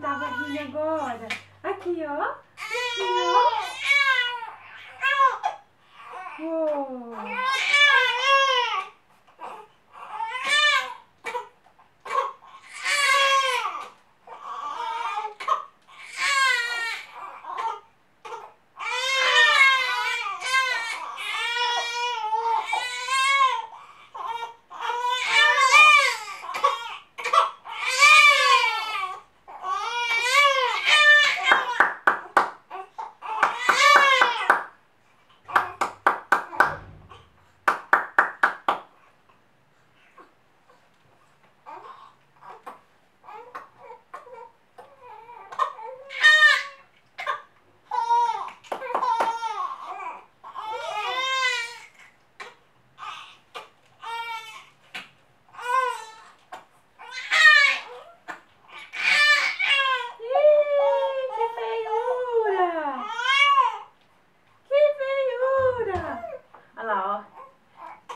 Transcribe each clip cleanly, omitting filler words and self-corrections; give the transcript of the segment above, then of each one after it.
tava rindo agora. Aqui, ó. Aqui, ó. Uou.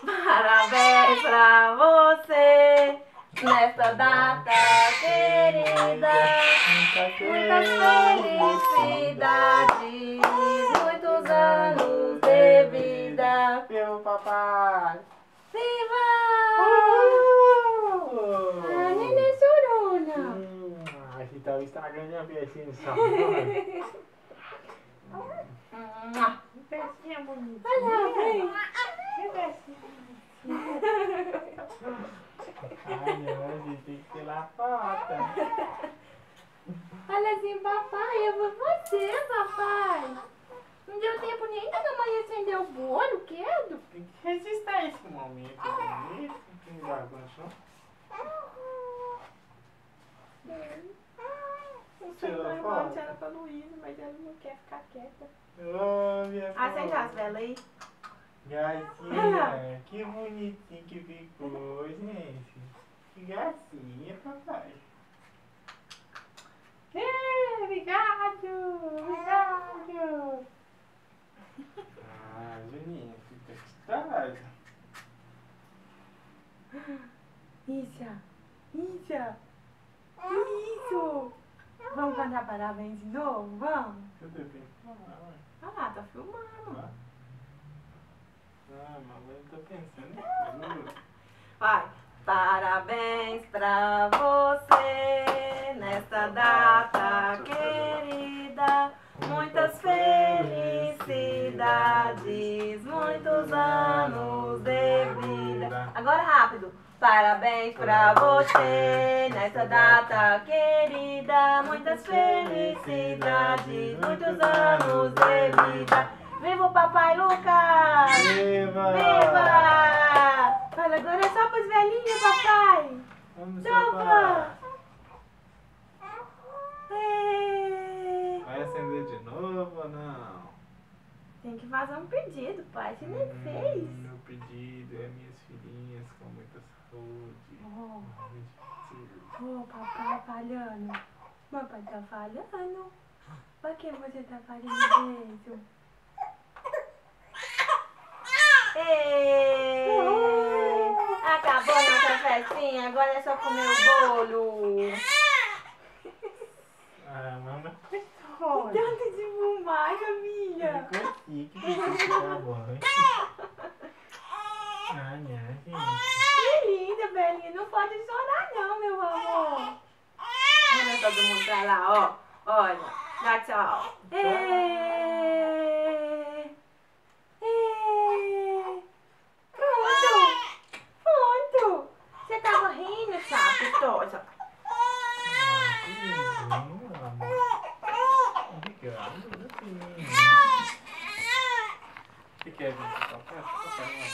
Parabéns pra você nesta data querida, muitas felicidades, muitos anos de vida. Viva, papai! Viva! A neném chorona. Aqui tá o Instagram de Betinho só. Betinha bonita. Olha, vem. Que betinha bonita. Ai, hoje tem que tirar foto. Olha assim, papai, eu vou você, papai. Não deu tempo nem da mamãe acender o bolo, quedo. Tem que resistir esse momento bonito. Tem bagunça. Não sei, eu mando ela pra Luísa, mas ela não quer ficar quieta. Ô, minha Acende as velas aí. Gatinha, que bonitinho que ficou, gente. Que gracinha, papai. Obrigado! Obrigado! Ah, Juninha, fica gostosa. Isa, isso. Vamos cantar parabéns de novo? Vamos? Cadê o tempo? Ah lá, tá filmando. Ah, mamãe, eu tô pensando em tudo. Vai. Parabéns pra você nesta data querida, muitas felicidades, muitos anos de vida. Agora rápido. Parabéns pra você nesta data querida, muitas felicidades, muitos anos de vida. Viva o Papai Lucas! Viva! Viva! Fala, agora é só pros velhinhos, papai! Vamos Sopa! Vai acender de novo ou não? Tem que fazer um pedido, pai. Você nem fez. Meu pedido é minhas filhinhas com muita saúde. Papai falhando. Papai tá falhando. Por que você tá fazendo isso? Acabou nossa festinha, agora é só comer o bolo. Ah, mamãe, Tanto de fumaça, minha. que ficar bom. Ah, minha gente. Que linda, Belinha. Não pode chorar não, meu amor. Olha todo mundo pra lá, ó. Olha, dá tchau. Pronto. Você tava rindo, saco, tosa. Que lindinho, amor. Obrigado, meu filho. Você quer vir pra papai? Papai não vai.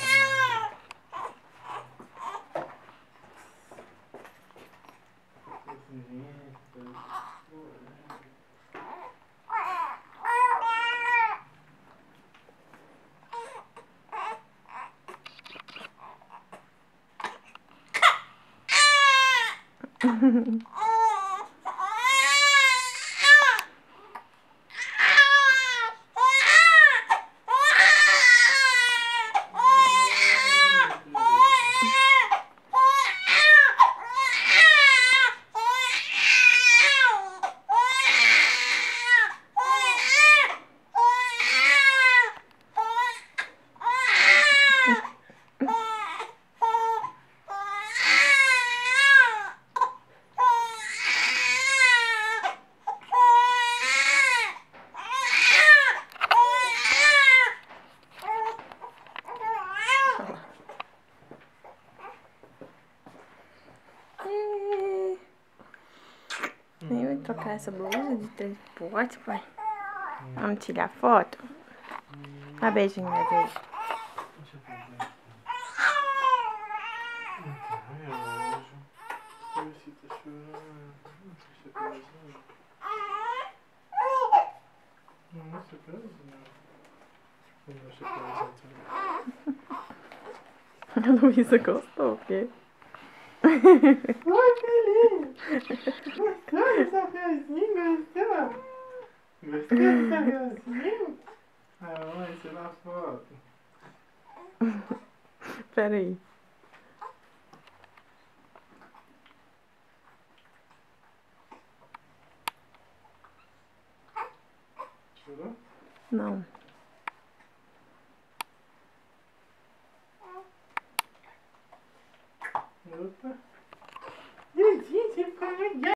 Vamos trocar essa blusa de transporte, pai? Vamos tirar foto? Dá beijinho na vez. Deixa eu pegar aqui. Relógio. Você tá chorando. Nossa, chapeuzinho. Nossa, chapeuzinho. Meu chapeuzinho também. A Luísa gostou, porque... Oi, filhinho! Gostou do chapeuzinho? Gostou? Gostou do chapeuzinho? Ah, mamãe, tira a foto. Pera aí. Chorou? Não. Opa.